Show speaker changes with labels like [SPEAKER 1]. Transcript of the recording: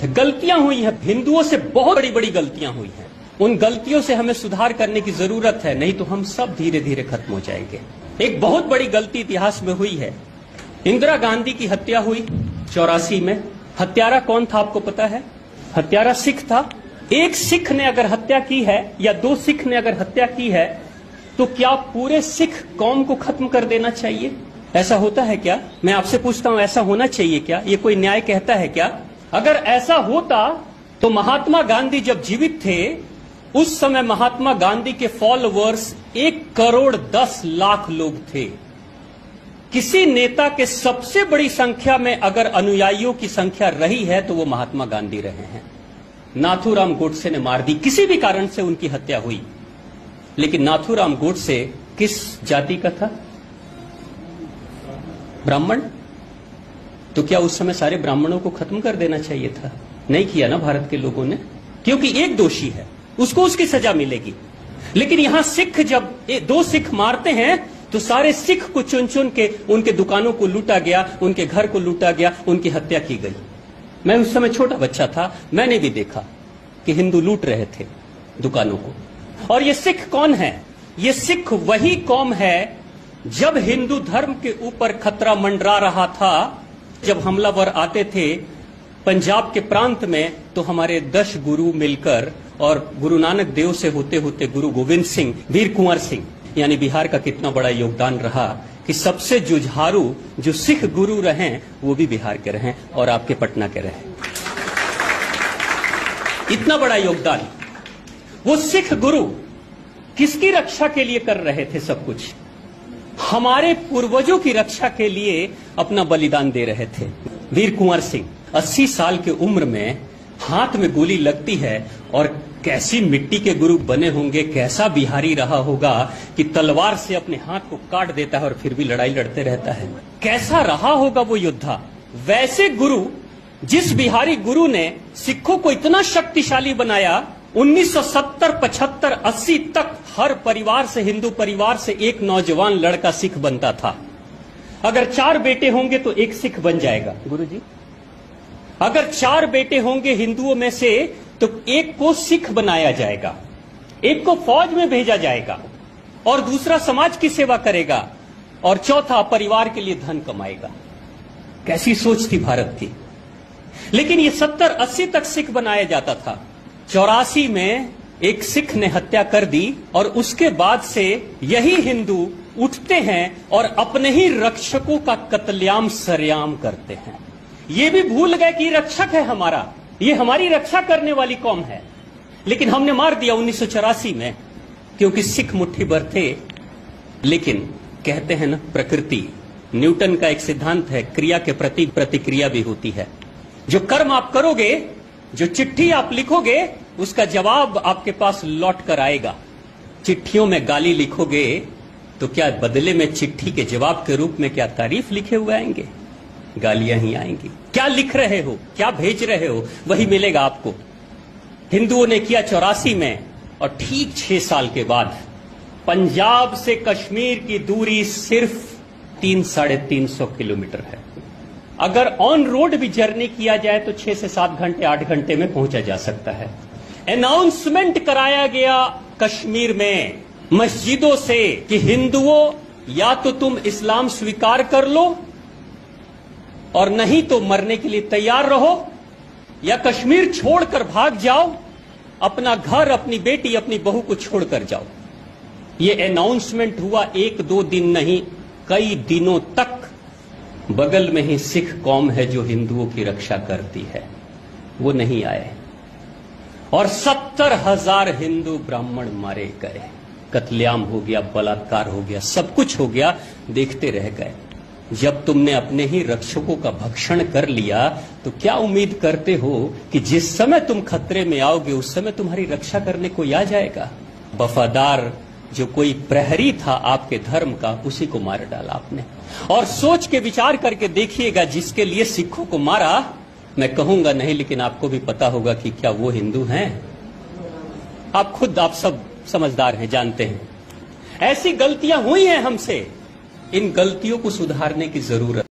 [SPEAKER 1] गलतियां हुई हैं, हिंदुओं से बहुत बड़ी बड़ी गलतियां हुई हैं। उन गलतियों से हमें सुधार करने की जरूरत है, नहीं तो हम सब धीरे धीरे खत्म हो जाएंगे। एक बहुत बड़ी गलती इतिहास में हुई है। इंदिरा गांधी की हत्या हुई 84 में। हत्यारा कौन था आपको पता है? हत्यारा सिख था। एक सिख ने अगर हत्या की है या दो सिख ने अगर हत्या की है तो क्या पूरे सिख कौम को खत्म कर देना चाहिए? ऐसा होता है क्या? मैं आपसे पूछता हूं, ऐसा होना चाहिए क्या? ये कोई न्याय कहता है क्या? अगर ऐसा होता तो महात्मा गांधी जब जीवित थे उस समय महात्मा गांधी के फॉलोअर्स 1,10,00,000 लोग थे। किसी नेता के सबसे बड़ी संख्या में अगर अनुयायियों की संख्या रही है तो वो महात्मा गांधी रहे हैं। नाथूराम गोडसे ने मार दी, किसी भी कारण से उनकी हत्या हुई, लेकिन नाथूराम गोडसे किस जाति का था? ब्राह्मण। तो क्या उस समय सारे ब्राह्मणों को खत्म कर देना चाहिए था? नहीं किया ना भारत के लोगों ने, क्योंकि एक दोषी है, उसको उसकी सजा मिलेगी। लेकिन यहां सिख जब दो सिख मारते हैं तो सारे सिख को चुन चुन के उनके दुकानों को लूटा गया, उनके घर को लूटा गया, उनकी हत्या की गई। मैं उस समय छोटा बच्चा था, मैंने भी देखा कि हिंदू लूट रहे थे दुकानों को। और ये सिख कौन है? ये सिख वही कौम है जब हिंदू धर्म के ऊपर खतरा मंडरा रहा था, जब हमलावर आते थे पंजाब के प्रांत में, तो हमारे 10 गुरु मिलकर और गुरु नानक देव से होते होते गुरु गोविंद सिंह, वीर कुंवर सिंह, यानी बिहार का कितना बड़ा योगदान रहा कि सबसे जुझारू जो सिख गुरु रहे वो भी बिहार के रहे और आपके पटना के रहे। इतना बड़ा योगदान। वो सिख गुरु किसकी रक्षा के लिए कर रहे थे? सब कुछ हमारे पूर्वजों की रक्षा के लिए अपना बलिदान दे रहे थे। वीर कुंवर सिंह 80 साल की उम्र में हाथ में गोली लगती है और कैसी मिट्टी के गुरु बने होंगे, कैसा बिहारी रहा होगा कि तलवार से अपने हाथ को काट देता है और फिर भी लड़ाई लड़ते रहता है। कैसा रहा होगा वो योद्धा? वैसे गुरु, जिस बिहारी गुरु ने सिखों को इतना शक्तिशाली बनाया, 1970, 75, 80 तक हर परिवार से, हिंदू परिवार से एक नौजवान लड़का सिख बनता था। अगर 4 बेटे होंगे तो एक सिख बन जाएगा गुरुजी। अगर 4 बेटे होंगे हिंदुओं में से तो एक को सिख बनाया जाएगा, एक को फौज में भेजा जाएगा और दूसरा समाज की सेवा करेगा और चौथा परिवार के लिए धन कमाएगा। कैसी सोच थी भारत की। लेकिन ये 70-80 तक सिख बनाया जाता था। 84 में एक सिख ने हत्या कर दी और उसके बाद से यही हिंदू उठते हैं और अपने ही रक्षकों का कत्लेआम सरेआम करते हैं। ये भी भूल गए कि रक्षक है हमारा, ये हमारी रक्षा करने वाली कौम है, लेकिन हमने मार दिया 1984 में, क्योंकि सिख मुट्ठी भर थे। लेकिन कहते हैं ना, प्रकृति, न्यूटन का एक सिद्धांत है, क्रिया के प्रति प्रतिक्रिया भी होती है। जो कर्म आप करोगे, जो चिट्ठी आप लिखोगे, उसका जवाब आपके पास लौट कर आएगा। चिट्ठियों में गाली लिखोगे तो क्या बदले में चिट्ठी के जवाब के रूप में क्या तारीफ लिखे हुए आएंगे? गालियां ही आएंगी। क्या लिख रहे हो, क्या भेज रहे हो, वही मिलेगा आपको। हिंदुओं ने किया 84 में, और ठीक 6 साल के बाद पंजाब से कश्मीर की दूरी सिर्फ 300-350 किलोमीटर है। अगर ऑन रोड भी जर्नी किया जाए तो 6 से 7 घंटे, 8 घंटे में पहुंचा जा सकता है। अनाउंसमेंट कराया गया कश्मीर में मस्जिदों से कि हिंदुओं, या तो तुम इस्लाम स्वीकार कर लो और नहीं तो मरने के लिए तैयार रहो, या कश्मीर छोड़कर भाग जाओ, अपना घर, अपनी बेटी, अपनी बहू को छोड़कर जाओ। ये अनाउंसमेंट हुआ 1-2 दिन नहीं, कई दिनों तक। बगल में ही सिख कौम है जो हिंदुओं की रक्षा करती है, वो नहीं आए और 70,000 हिंदू ब्राह्मण मारे गए। कत्लेआम हो गया, बलात्कार हो गया, सब कुछ हो गया, देखते रह गए। जब तुमने अपने ही रक्षकों का भक्षण कर लिया तो क्या उम्मीद करते हो कि जिस समय तुम खतरे में आओगे उस समय तुम्हारी रक्षा करने कोई आ जाएगा? वफादार जो कोई प्रहरी था आपके धर्म का, उसी को मार डाला आपने। और सोच के विचार करके देखिएगा, जिसके लिए सिखों को मारा, मैं कहूंगा नहीं, लेकिन आपको भी पता होगा कि क्या वो हिंदू हैं? आप खुद, आप सब समझदार हैं, जानते हैं ऐसी गलतियां हुई हैं हमसे। इन गलतियों को सुधारने की जरूरत